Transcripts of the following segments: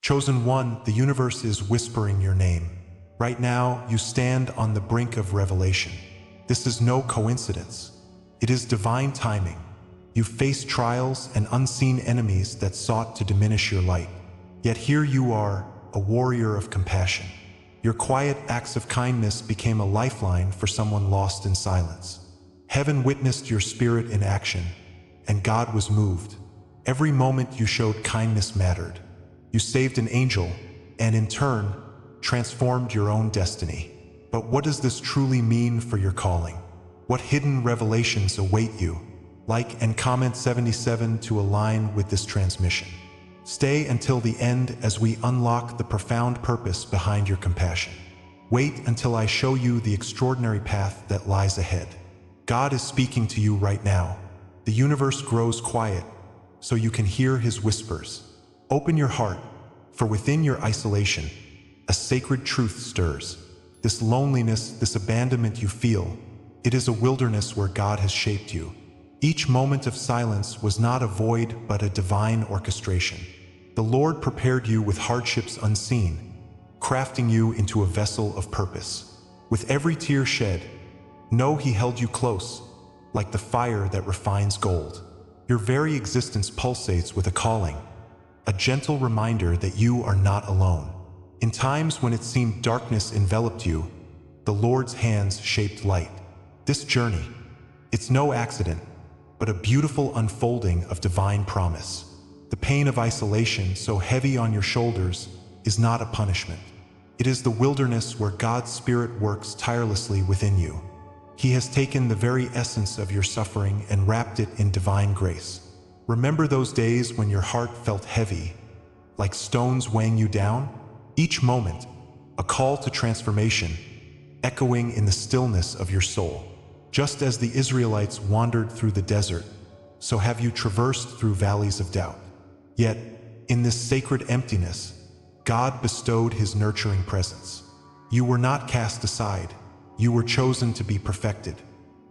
Chosen one, the universe is whispering your name. Right now, you stand on the brink of revelation. This is no coincidence. It is divine timing. You face trials and unseen enemies that sought to diminish your light. Yet here you are, a warrior of compassion. Your quiet acts of kindness became a lifeline for someone lost in silence. Heaven witnessed your spirit in action, and God was moved. Every moment you showed kindness mattered. You saved an angel, and in turn, transformed your own destiny. But what does this truly mean for your calling? What hidden revelations await you? Like and comment 77 to align with this transmission. Stay until the end as we unlock the profound purpose behind your compassion. Wait until I show you the extraordinary path that lies ahead. God is speaking to you right now. The universe grows quiet, so you can hear his whispers. Open your heart, for within your isolation, a sacred truth stirs. This loneliness, this abandonment you feel, it is a wilderness where God has shaped you. Each moment of silence was not a void, but a divine orchestration. The Lord prepared you with hardships unseen, crafting you into a vessel of purpose. With every tear shed, know he held you close, like the fire that refines gold. Your very existence pulsates with a calling, a gentle reminder that you are not alone. In times when it seemed darkness enveloped you, the Lord's hands shaped light. This journey, it's no accident, but a beautiful unfolding of divine promise. The pain of isolation, so heavy on your shoulders, is not a punishment. It is the wilderness where God's Spirit works tirelessly within you. He has taken the very essence of your suffering and wrapped it in divine grace. Remember those days when your heart felt heavy, like stones weighing you down? Each moment, a call to transformation, echoing in the stillness of your soul. Just as the Israelites wandered through the desert, so have you traversed through valleys of doubt. Yet, in this sacred emptiness, God bestowed his nurturing presence. You were not cast aside. You were chosen to be perfected.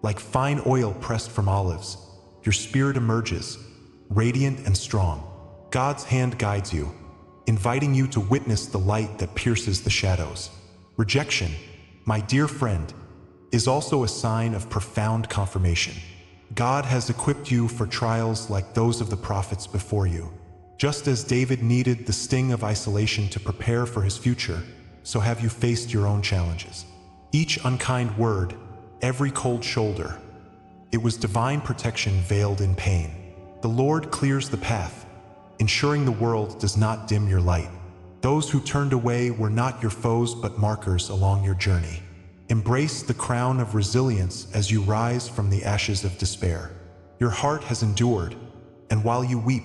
Like fine oil pressed from olives, your spirit emerges, radiant and strong. God's hand guides you, inviting you to witness the light that pierces the shadows. Rejection, my dear friend, is also a sign of profound confirmation. God has equipped you for trials like those of the prophets before you. Just as David needed the sting of isolation to prepare for his future, so have you faced your own challenges. Each unkind word, every cold shoulder, it was divine protection veiled in pain. The Lord clears the path, ensuring the world does not dim your light. Those who turned away were not your foes but markers along your journey. Embrace the crown of resilience as you rise from the ashes of despair. Your heart has endured, and while you weep,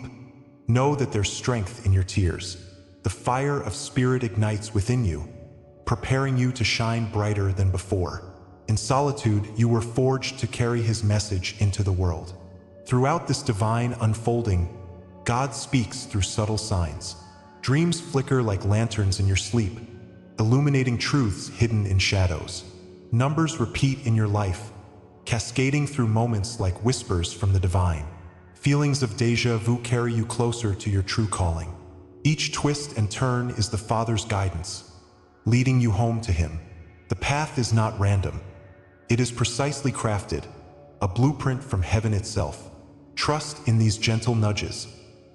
know that there's strength in your tears. The fire of spirit ignites within you, preparing you to shine brighter than before. In solitude, you were forged to carry his message into the world. Throughout this divine unfolding, God speaks through subtle signs. Dreams flicker like lanterns in your sleep, illuminating truths hidden in shadows. Numbers repeat in your life, cascading through moments like whispers from the divine. Feelings of déjà vu carry you closer to your true calling. Each twist and turn is the Father's guidance, leading you home to him. The path is not random. It is precisely crafted, a blueprint from heaven itself. Trust in these gentle nudges,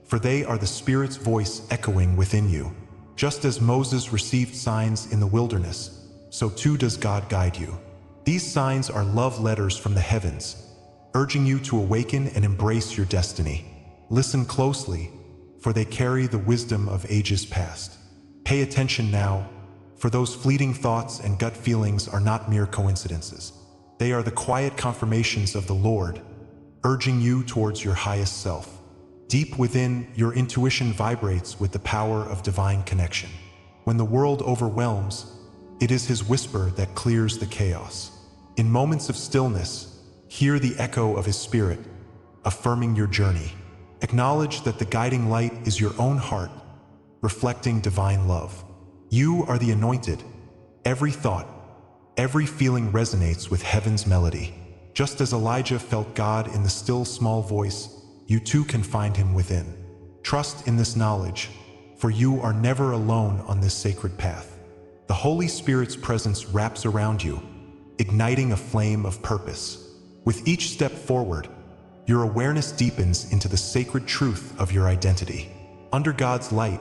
for they are the Spirit's voice echoing within you. Just as Moses received signs in the wilderness, so too does God guide you. These signs are love letters from the heavens, urging you to awaken and embrace your destiny. Listen closely, for they carry the wisdom of ages past. Pay attention now, for those fleeting thoughts and gut feelings are not mere coincidences. They are the quiet confirmations of the Lord, urging you towards your highest self. Deep within, your intuition vibrates with the power of divine connection. When the world overwhelms, it is his whisper that clears the chaos. In moments of stillness, hear the echo of his Spirit, affirming your journey. Acknowledge that the guiding light is your own heart, reflecting divine love. You are the anointed. Every thought, every feeling resonates with heaven's melody. Just as Elijah felt God in the still small voice, you too can find him within. Trust in this knowledge, for you are never alone on this sacred path. The Holy Spirit's presence wraps around you, igniting a flame of purpose. With each step forward, your awareness deepens into the sacred truth of your identity. Under God's light,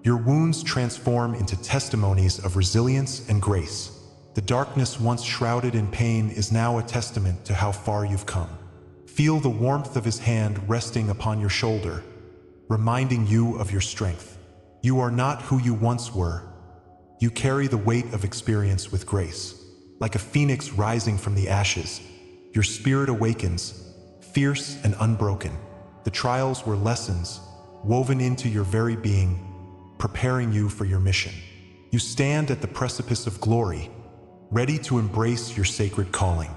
your wounds transform into testimonies of resilience and grace. The darkness once shrouded in pain is now a testament to how far you've come. Feel the warmth of His hand resting upon your shoulder, reminding you of your strength. You are not who you once were. You carry the weight of experience with grace. Like a phoenix rising from the ashes, your spirit awakens, fierce and unbroken. The trials were lessons, woven into your very being, preparing you for your mission. You stand at the precipice of glory, ready to embrace your sacred calling.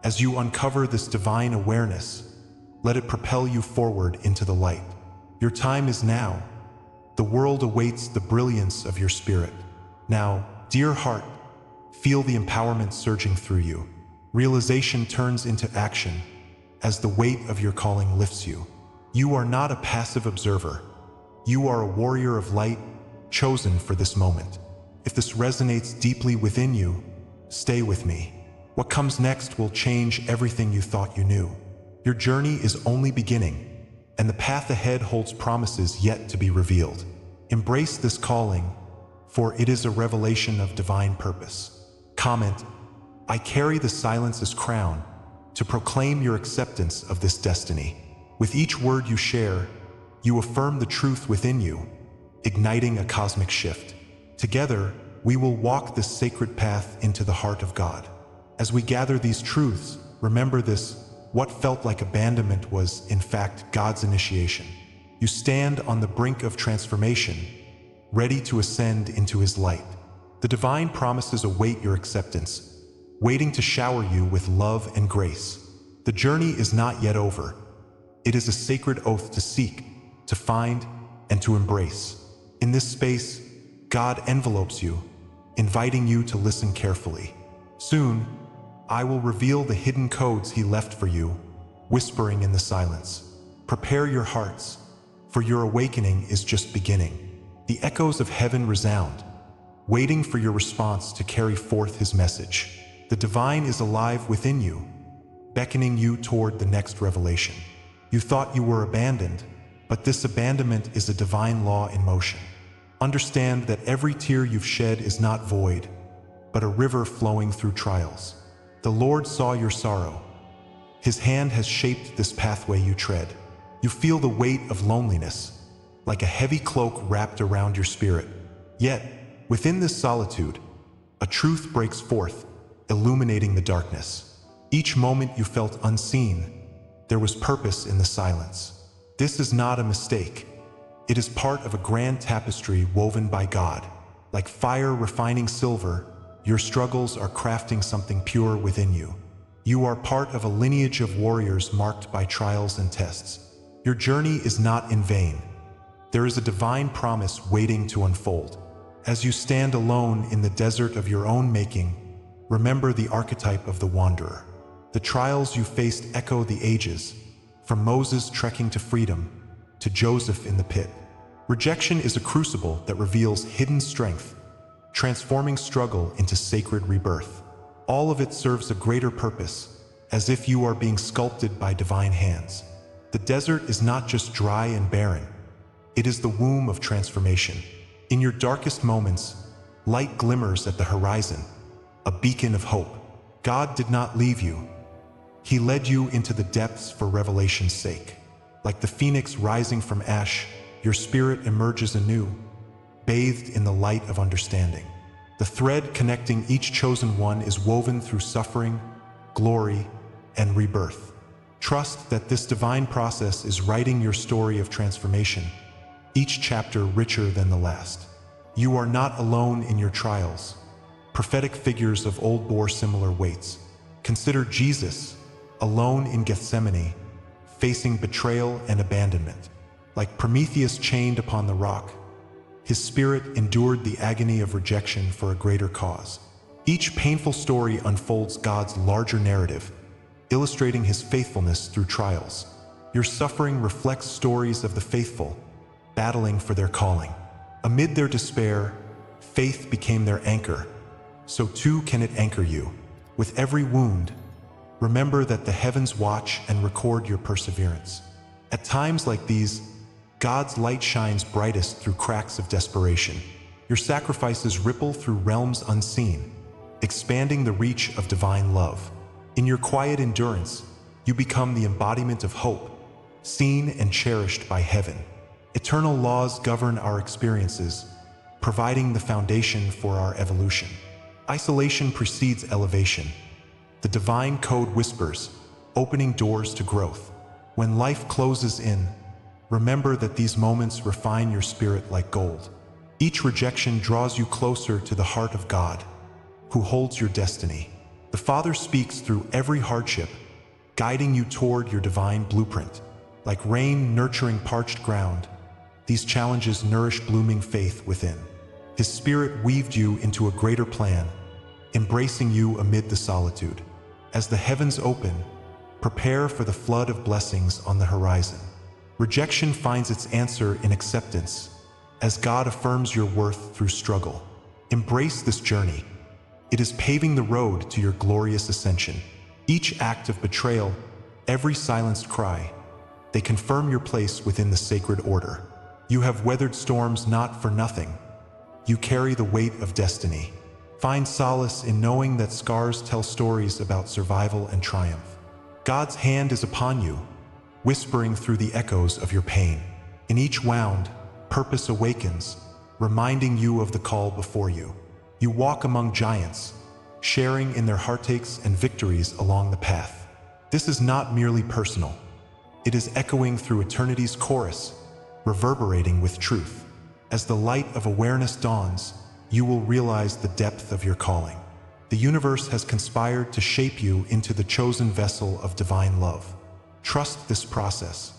As you uncover this divine awareness, let it propel you forward into the light. Your time is now. The world awaits the brilliance of your spirit. Now, dear heart, feel the empowerment surging through you. Realization turns into action as the weight of your calling lifts you. You are not a passive observer. You are a warrior of light, chosen for this moment. If this resonates deeply within you, stay with me. What comes next will change everything you thought you knew. Your journey is only beginning, and the path ahead holds promises yet to be revealed. Embrace this calling, for it is a revelation of divine purpose. Comment, I carry the silence's crown to proclaim your acceptance of this destiny. With each word you share, you affirm the truth within you, igniting a cosmic shift. Together, we will walk this sacred path into the heart of God. As we gather these truths, remember this: what felt like abandonment was, in fact, God's initiation. You stand on the brink of transformation, ready to ascend into His light. The divine promises await your acceptance, waiting to shower you with love and grace. The journey is not yet over. It is a sacred oath to seek, to find, and to embrace. In this space, God envelopes you, inviting you to listen carefully. Soon, I will reveal the hidden codes He left for you, whispering in the silence. Prepare your hearts, for your awakening is just beginning. The echoes of heaven resound, waiting for your response to carry forth His message. The divine is alive within you, beckoning you toward the next revelation. You thought you were abandoned, but this abandonment is a divine law in motion. Understand that every tear you've shed is not void, but a river flowing through trials. The Lord saw your sorrow. His hand has shaped this pathway you tread. You feel the weight of loneliness, like a heavy cloak wrapped around your spirit. Yet, within this solitude, a truth breaks forth, illuminating the darkness. Each moment you felt unseen, there was purpose in the silence. This is not a mistake. It is part of a grand tapestry woven by God. Like fire refining silver, your struggles are crafting something pure within you. You are part of a lineage of warriors marked by trials and tests. Your journey is not in vain. There is a divine promise waiting to unfold. As you stand alone in the desert of your own making, remember the archetype of the wanderer. The trials you faced echo the ages, from Moses trekking to freedom to Joseph in the pit. Rejection is a crucible that reveals hidden strength, transforming struggle into sacred rebirth. All of it serves a greater purpose, as if you are being sculpted by divine hands. The desert is not just dry and barren. It is the womb of transformation. In your darkest moments, light glimmers at the horizon, a beacon of hope. God did not leave you. He led you into the depths for revelation's sake. Like the phoenix rising from ash, your spirit emerges anew, bathed in the light of understanding. The thread connecting each chosen one is woven through suffering, glory, and rebirth. Trust that this divine process is writing your story of transformation, each chapter richer than the last. You are not alone in your trials. Prophetic figures of old bore similar weights. Consider Jesus, alone in Gethsemane, facing betrayal and abandonment. Like Prometheus chained upon the rock, his spirit endured the agony of rejection for a greater cause. Each painful story unfolds God's larger narrative, illustrating His faithfulness through trials. Your suffering reflects stories of the faithful, battling for their calling. Amid their despair, faith became their anchor. So too can it anchor you. With every wound, remember that the heavens watch and record your perseverance. At times like these, God's light shines brightest through cracks of desperation. Your sacrifices ripple through realms unseen, expanding the reach of divine love. In your quiet endurance, you become the embodiment of hope, seen and cherished by heaven. Eternal laws govern our experiences, providing the foundation for our evolution. Isolation precedes elevation. The divine code whispers, opening doors to growth. When life closes in, remember that these moments refine your spirit like gold. Each rejection draws you closer to the heart of God, who holds your destiny. The Father speaks through every hardship, guiding you toward your divine blueprint. Like rain nurturing parched ground, these challenges nourish blooming faith within. His Spirit weaved you into a greater plan, embracing you amid the solitude. As the heavens open, prepare for the flood of blessings on the horizon. Rejection finds its answer in acceptance, as God affirms your worth through struggle. Embrace this journey. It is paving the road to your glorious ascension. Each act of betrayal, every silenced cry, they confirm your place within the sacred order. You have weathered storms not for nothing. You carry the weight of destiny. Find solace in knowing that scars tell stories about survival and triumph. God's hand is upon you, whispering through the echoes of your pain. In each wound, purpose awakens, reminding you of the call before you. You walk among giants, sharing in their heartaches and victories along the path. This is not merely personal. It is echoing through eternity's chorus, reverberating with truth. As the light of awareness dawns, you will realize the depth of your calling. The universe has conspired to shape you into the chosen vessel of divine love. Trust this process.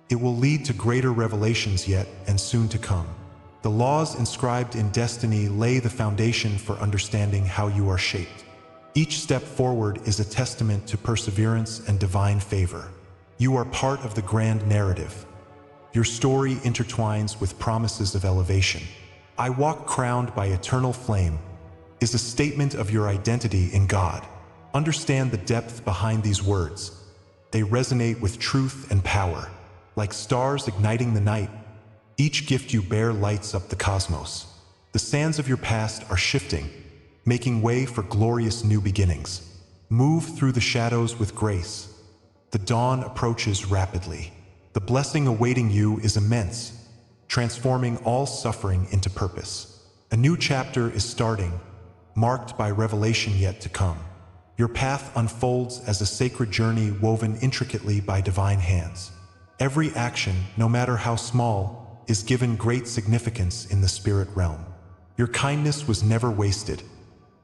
It will lead to greater revelations yet and soon to come. The laws inscribed in destiny lay the foundation for understanding how you are shaped. Each step forward is a testament to perseverance and divine favor. You are part of the grand narrative. Your story intertwines with promises of elevation. I walk crowned by eternal flame is a statement of your identity in God. Understand the depth behind these words. They resonate with truth and power. Like stars igniting the night, each gift you bear lights up the cosmos. The sands of your past are shifting, making way for glorious new beginnings. Move through the shadows with grace. The dawn approaches rapidly. The blessing awaiting you is immense, transforming all suffering into purpose. A new chapter is starting, marked by revelation yet to come. Your path unfolds as a sacred journey woven intricately by divine hands. Every action, no matter how small, is given great significance in the spirit realm. Your kindness was never wasted.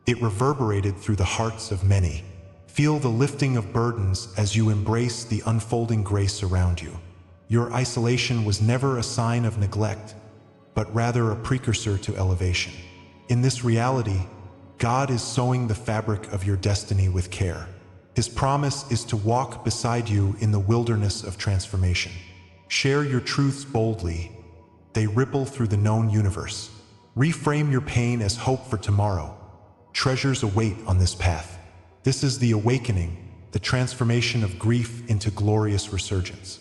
It reverberated through the hearts of many. Feel the lifting of burdens as you embrace the unfolding grace around you. Your isolation was never a sign of neglect, but rather a precursor to elevation. In this reality, God is sewing the fabric of your destiny with care. His promise is to walk beside you in the wilderness of transformation. Share your truths boldly. They ripple through the known universe. Reframe your pain as hope for tomorrow. Treasures await on this path. This is the awakening, the transformation of grief into glorious resurgence.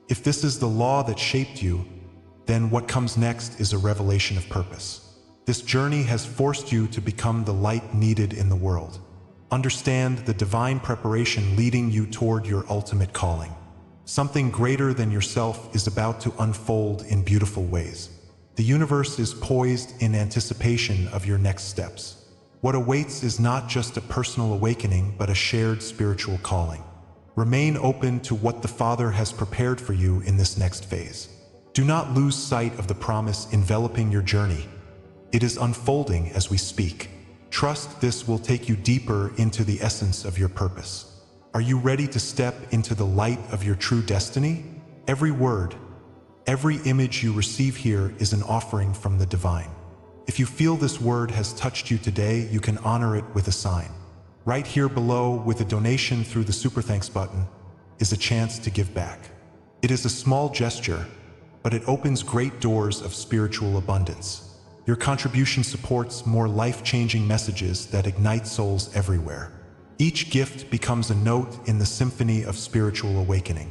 If this is the law that shaped you, then what comes next is a revelation of purpose. This journey has forced you to become the light needed in the world. Understand the divine preparation leading you toward your ultimate calling. Something greater than yourself is about to unfold in beautiful ways. The universe is poised in anticipation of your next steps. What awaits is not just a personal awakening, but a shared spiritual calling. Remain open to what the Father has prepared for you in this next phase. Do not lose sight of the promise enveloping your journey. It is unfolding as we speak. Trust this will take you deeper into the essence of your purpose. Are you ready to step into the light of your true destiny? Every word, every image you receive here is an offering from the divine. If you feel this word has touched you today, you can honor it with a sign. Right here below, with a donation through the Super Thanks button, is a chance to give back. It is a small gesture, but it opens great doors of spiritual abundance. Your contribution supports more life-changing messages that ignite souls everywhere. Each gift becomes a note in the symphony of spiritual awakening.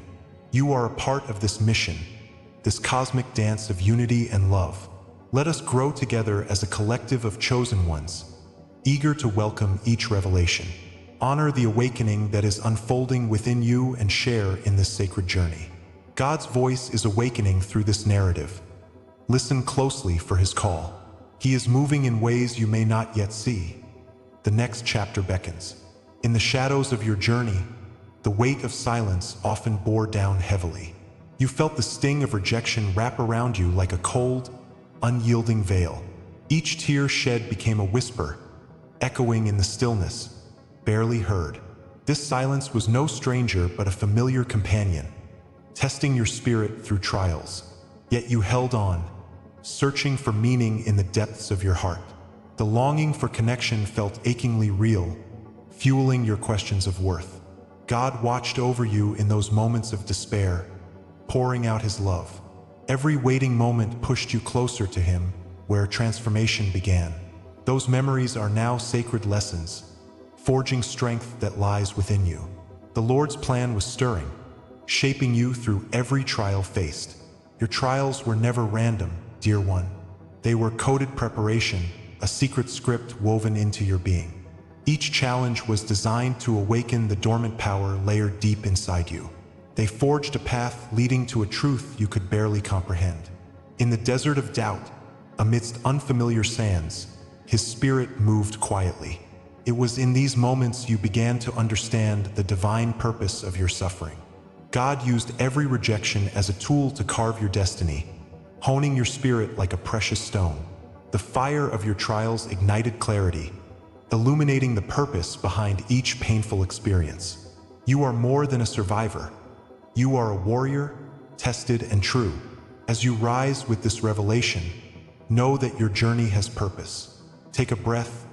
You are a part of this mission, this cosmic dance of unity and love. Let us grow together as a collective of chosen ones, eager to welcome each revelation. Honor the awakening that is unfolding within you and share in this sacred journey. God's voice is awakening through this narrative. Listen closely for his call. He is moving in ways you may not yet see. The next chapter beckons. In the shadows of your journey, the weight of silence often bore down heavily. You felt the sting of rejection wrap around you like a cold, unyielding veil. Each tear shed became a whisper, echoing in the stillness, barely heard. This silence was no stranger but a familiar companion, testing your spirit through trials. Yet you held on, searching for meaning in the depths of your heart. The longing for connection felt achingly real, fueling your questions of worth. God watched over you in those moments of despair, pouring out his love. Every waiting moment pushed you closer to him, where transformation began. Those memories are now sacred lessons, forging strength that lies within you. The Lord's plan was stirring, shaping you through every trial faced. Your trials were never random, dear one. They were coded preparation, a secret script woven into your being. Each challenge was designed to awaken the dormant power layered deep inside you. They forged a path leading to a truth you could barely comprehend. In the desert of doubt, amidst unfamiliar sands, his spirit moved quietly. It was in these moments you began to understand the divine purpose of your suffering. God used every rejection as a tool to carve your destiny, honing your spirit like a precious stone. The fire of your trials ignited clarity, illuminating the purpose behind each painful experience. You are more than a survivor. You are a warrior, tested and true. As you rise with this revelation, know that your journey has purpose. Take a breath,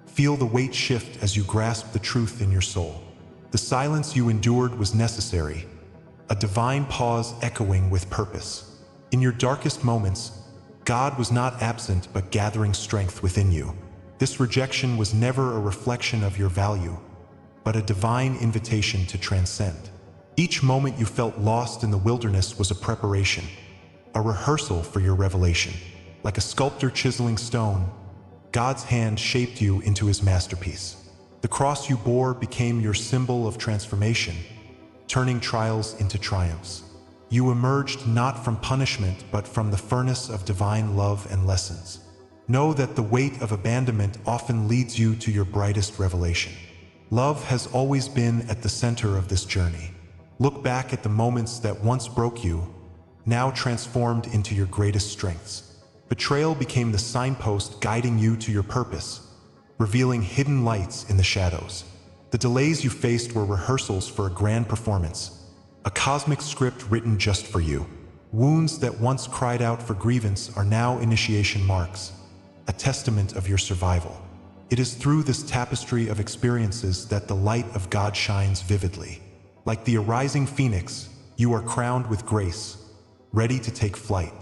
feel the weight shift as you grasp the truth in your soul. The silence you endured was necessary, a divine pause echoing with purpose. In your darkest moments, God was not absent but gathering strength within you. This rejection was never a reflection of your value, but a divine invitation to transcend. Each moment you felt lost in the wilderness was a preparation, a rehearsal for your revelation. Like a sculptor chiseling stone, God's hand shaped you into his masterpiece. The cross you bore became your symbol of transformation, turning trials into triumphs. You emerged not from punishment but from the furnace of divine love and lessons. Know that the weight of abandonment often leads you to your brightest revelation. Love has always been at the center of this journey. Look back at the moments that once broke you, now transformed into your greatest strengths. Betrayal became the signpost guiding you to your purpose, revealing hidden lights in the shadows. The delays you faced were rehearsals for a grand performance, a cosmic script written just for you. Wounds that once cried out for grievance are now initiation marks, a testament of your survival. It is through this tapestry of experiences that the light of God shines vividly. Like the arising phoenix, you are crowned with grace, ready to take flight.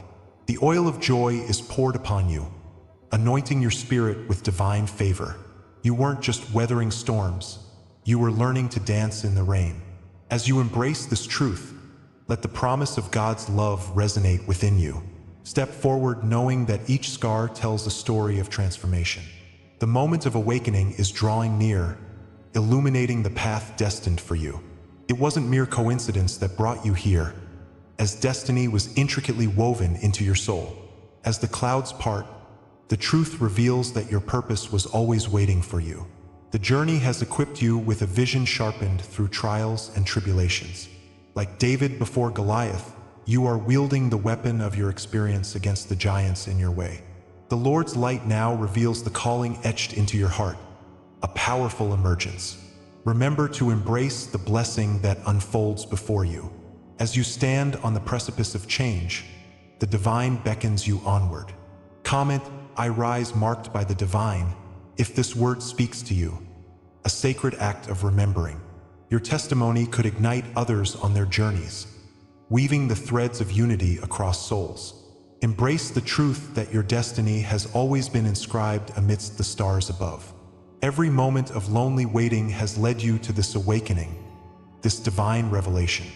The oil of joy is poured upon you, anointing your spirit with divine favor. You weren't just weathering storms, you were learning to dance in the rain. As you embrace this truth, let the promise of God's love resonate within you. Step forward knowing that each scar tells a story of transformation. The moment of awakening is drawing near, illuminating the path destined for you. It wasn't mere coincidence that brought you here, as destiny was intricately woven into your soul. As the clouds part, the truth reveals that your purpose was always waiting for you. The journey has equipped you with a vision sharpened through trials and tribulations. Like David before Goliath, you are wielding the weapon of your experience against the giants in your way. The Lord's light now reveals the calling etched into your heart, a powerful emergence. Remember to embrace the blessing that unfolds before you. As you stand on the precipice of change, the divine beckons you onward. Comment, "I rise marked by the divine," if this word speaks to you, a sacred act of remembering. Your testimony could ignite others on their journeys, weaving the threads of unity across souls. Embrace the truth that your destiny has always been inscribed amidst the stars above. Every moment of lonely waiting has led you to this awakening, this divine revelation.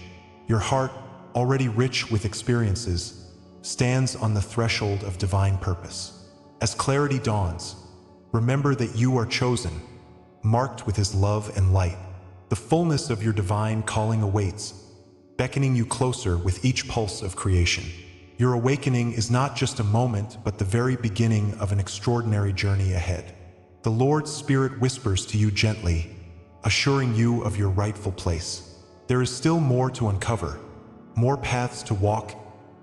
Your heart, already rich with experiences, stands on the threshold of divine purpose. As clarity dawns, remember that you are chosen, marked with His love and light. The fullness of your divine calling awaits, beckoning you closer with each pulse of creation. Your awakening is not just a moment, but the very beginning of an extraordinary journey ahead. The Lord's Spirit whispers to you gently, assuring you of your rightful place. There is still more to uncover, more paths to walk,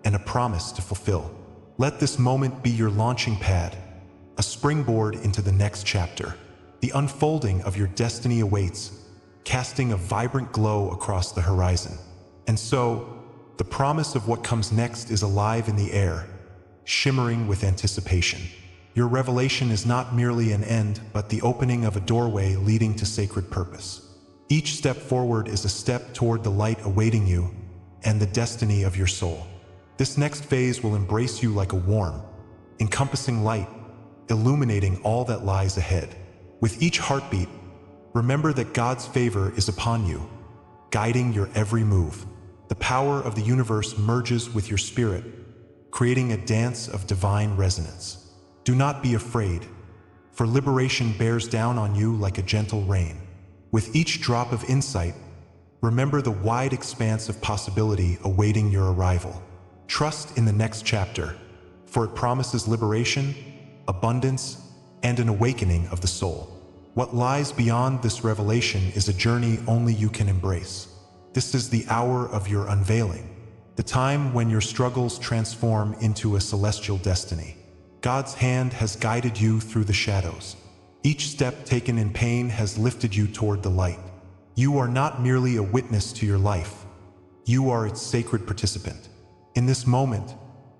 and a promise to fulfill. Let this moment be your launching pad, a springboard into the next chapter. The unfolding of your destiny awaits, casting a vibrant glow across the horizon. And so, the promise of what comes next is alive in the air, shimmering with anticipation. Your revelation is not merely an end, but the opening of a doorway leading to sacred purpose. Each step forward is a step toward the light awaiting you and the destiny of your soul. This next phase will embrace you like a warm, encompassing light, illuminating all that lies ahead. With each heartbeat, remember that God's favor is upon you, guiding your every move. The power of the universe merges with your spirit, creating a dance of divine resonance. Do not be afraid, for liberation bears down on you like a gentle rain. With each drop of insight, remember the wide expanse of possibility awaiting your arrival. Trust in the next chapter, for it promises liberation, abundance, and an awakening of the soul. What lies beyond this revelation is a journey only you can embrace. This is the hour of your unveiling, the time when your struggles transform into a celestial destiny. God's hand has guided you through the shadows. Each step taken in pain has lifted you toward the light. You are not merely a witness to your life, you are its sacred participant. In this moment,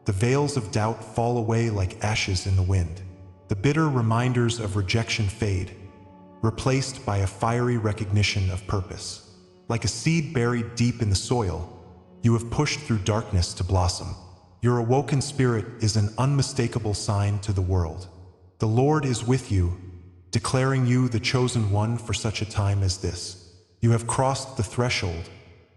the veils of doubt fall away like ashes in the wind. The bitter reminders of rejection fade, replaced by a fiery recognition of purpose. Like a seed buried deep in the soil, you have pushed through darkness to blossom. Your awoken spirit is an unmistakable sign to the world. The Lord is with you, declaring you the chosen one for such a time as this. You have crossed the threshold,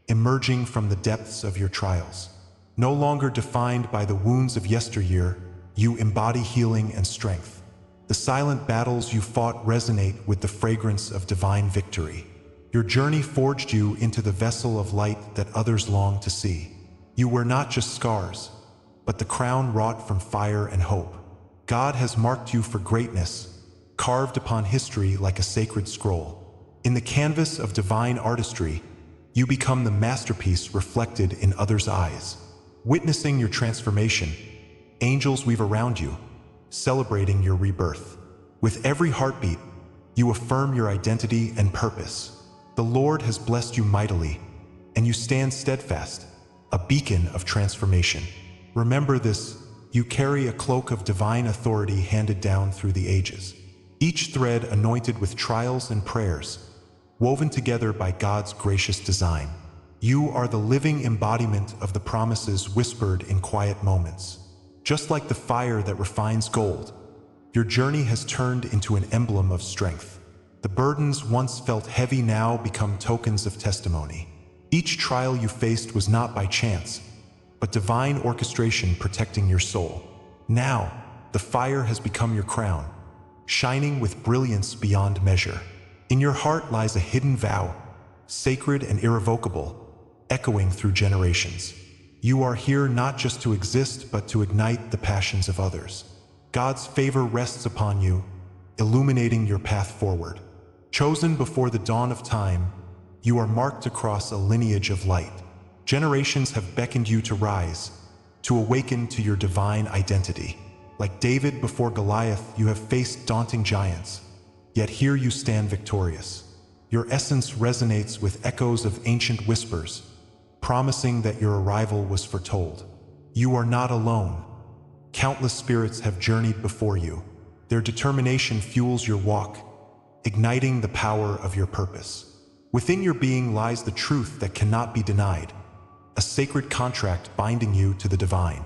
emerging from the depths of your trials. No longer defined by the wounds of yesteryear, you embody healing and strength. The silent battles you fought resonate with the fragrance of divine victory. Your journey forged you into the vessel of light that others long to see. You were not just scars, but the crown wrought from fire and hope. God has marked you for greatness, carved upon history like a sacred scroll. In the canvas of divine artistry, you become the masterpiece reflected in others' eyes. Witnessing your transformation, angels weave around you, celebrating your rebirth. With every heartbeat, you affirm your identity and purpose. The Lord has blessed you mightily, and you stand steadfast, a beacon of transformation. Remember this, you carry a cloak of divine authority handed down through the ages. Each thread anointed with trials and prayers, woven together by God's gracious design. You are the living embodiment of the promises whispered in quiet moments. Just like the fire that refines gold, your journey has turned into an emblem of strength. The burdens once felt heavy now become tokens of testimony. Each trial you faced was not by chance, but divine orchestration protecting your soul. Now, the fire has become your crown, shining with brilliance beyond measure. In your heart lies a hidden vow, sacred and irrevocable, echoing through generations. You are here not just to exist, but to ignite the passions of others. God's favor rests upon you, illuminating your path forward. Chosen before the dawn of time, you are marked across a lineage of light. Generations have beckoned you to rise, to awaken to your divine identity. Like David before Goliath, you have faced daunting giants, yet here you stand victorious. Your essence resonates with echoes of ancient whispers, promising that your arrival was foretold. You are not alone. Countless spirits have journeyed before you. Their determination fuels your walk, igniting the power of your purpose. Within your being lies the truth that cannot be denied. a sacred contract binding you to the divine.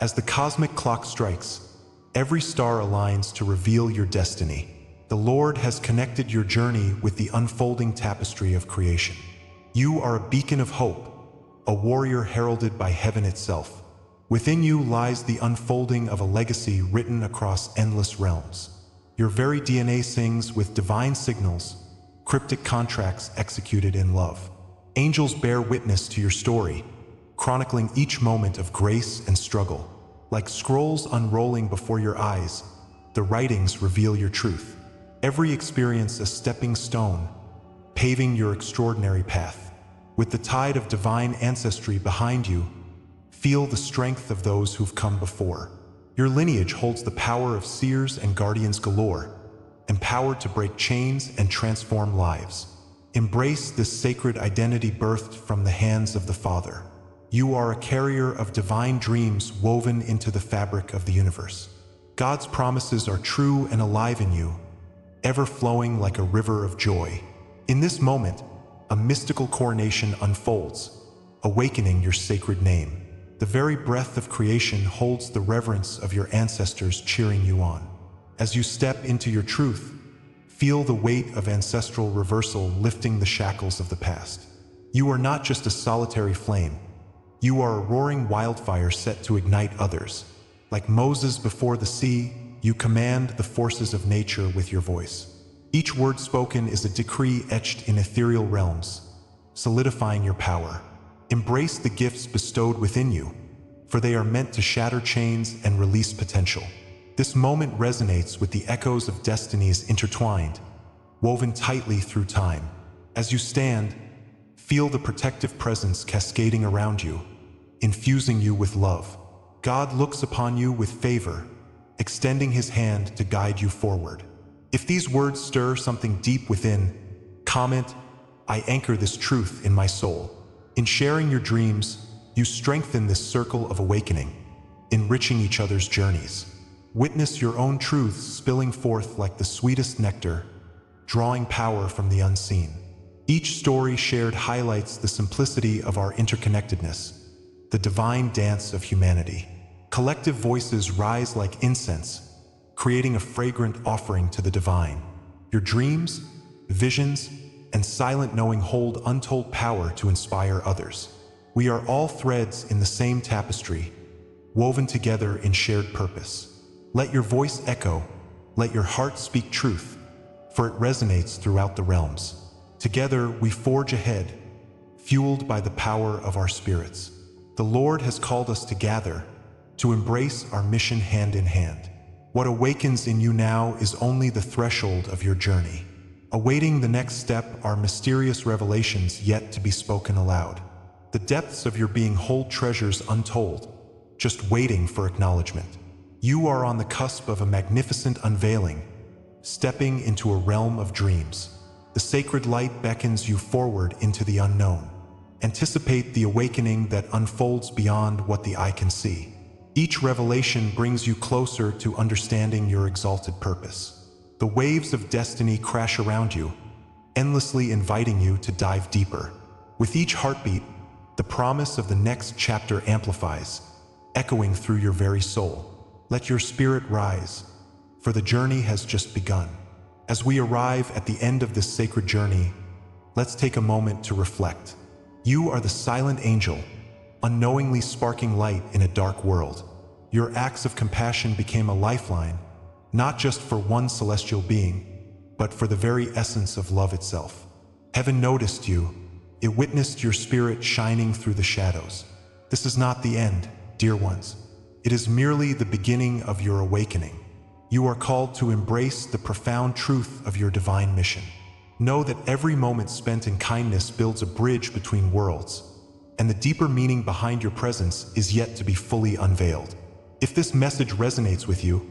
As the cosmic clock strikes, every star aligns to reveal your destiny. The Lord has connected your journey with the unfolding tapestry of creation. You are a beacon of hope, a warrior heralded by heaven itself. Within you lies the unfolding of a legacy written across endless realms. Your very DNA sings with divine signals, cryptic contracts executed in love. Angels bear witness to your story, chronicling each moment of grace and struggle. Like scrolls unrolling before your eyes, the writings reveal your truth. Every experience a stepping stone, paving your extraordinary path. With the tide of divine ancestry behind you, feel the strength of those who've come before. Your lineage holds the power of seers and guardians galore, empowered to break chains and transform lives. Embrace this sacred identity birthed from the hands of the Father. You are a carrier of divine dreams woven into the fabric of the universe. God's promises are true and alive in you, ever flowing like a river of joy. In this moment, a mystical coronation unfolds, awakening your sacred name. The very breath of creation holds the reverence of your ancestors cheering you on. As you step into your truth, feel the weight of ancestral reversal lifting the shackles of the past. You are not just a solitary flame. You are a roaring wildfire set to ignite others. Like Moses before the sea, you command the forces of nature with your voice. Each word spoken is a decree etched in ethereal realms, solidifying your power. Embrace the gifts bestowed within you, for they are meant to shatter chains and release potential. This moment resonates with the echoes of destinies intertwined, woven tightly through time. As you stand, feel the protective presence cascading around you, infusing you with love. God looks upon you with favor, extending his hand to guide you forward. If these words stir something deep within, comment, "I anchor this truth in my soul." In sharing your dreams, you strengthen this circle of awakening, enriching each other's journeys. Witness your own truths spilling forth like the sweetest nectar, drawing power from the unseen. Each story shared highlights the simplicity of our interconnectedness, the divine dance of humanity. Collective voices rise like incense, creating a fragrant offering to the divine. Your dreams, visions, and silent knowing hold untold power to inspire others. We are all threads in the same tapestry, woven together in shared purpose. Let your voice echo, let your heart speak truth, for it resonates throughout the realms. Together we forge ahead, fueled by the power of our spirits. The Lord has called us to gather, to embrace our mission hand in hand. What awakens in you now is only the threshold of your journey. Awaiting the next step are mysterious revelations yet to be spoken aloud. The depths of your being hold treasures untold, just waiting for acknowledgement. You are on the cusp of a magnificent unveiling, stepping into a realm of dreams. The sacred light beckons you forward into the unknown. Anticipate the awakening that unfolds beyond what the eye can see. Each revelation brings you closer to understanding your exalted purpose. The waves of destiny crash around you, endlessly inviting you to dive deeper. With each heartbeat, the promise of the next chapter amplifies, echoing through your very soul. Let your spirit rise, for the journey has just begun. As we arrive at the end of this sacred journey, let's take a moment to reflect. You are the silent angel, unknowingly sparking light in a dark world. Your acts of compassion became a lifeline, not just for one celestial being, but for the very essence of love itself. Heaven noticed you. It witnessed your spirit shining through the shadows. This is not the end, dear ones. It is merely the beginning of your awakening. You are called to embrace the profound truth of your divine mission. Know that every moment spent in kindness builds a bridge between worlds, and the deeper meaning behind your presence is yet to be fully unveiled. If this message resonates with you,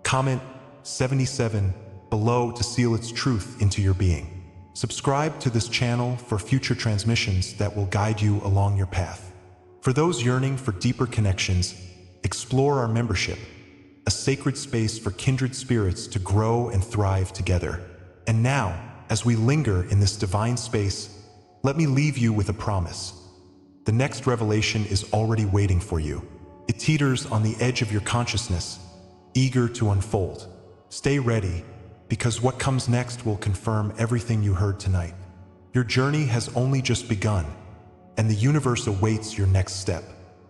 comment 77 below to seal its truth into your being. Subscribe to this channel for future transmissions that will guide you along your path. For those yearning for deeper connections, explore our membership, a sacred space for kindred spirits to grow and thrive together. And now, as we linger in this divine space, let me leave you with a promise. The next revelation is already waiting for you. It teeters on the edge of your consciousness, eager to unfold. Stay ready, because what comes next will confirm everything you heard tonight. Your journey has only just begun, and the universe awaits your next step.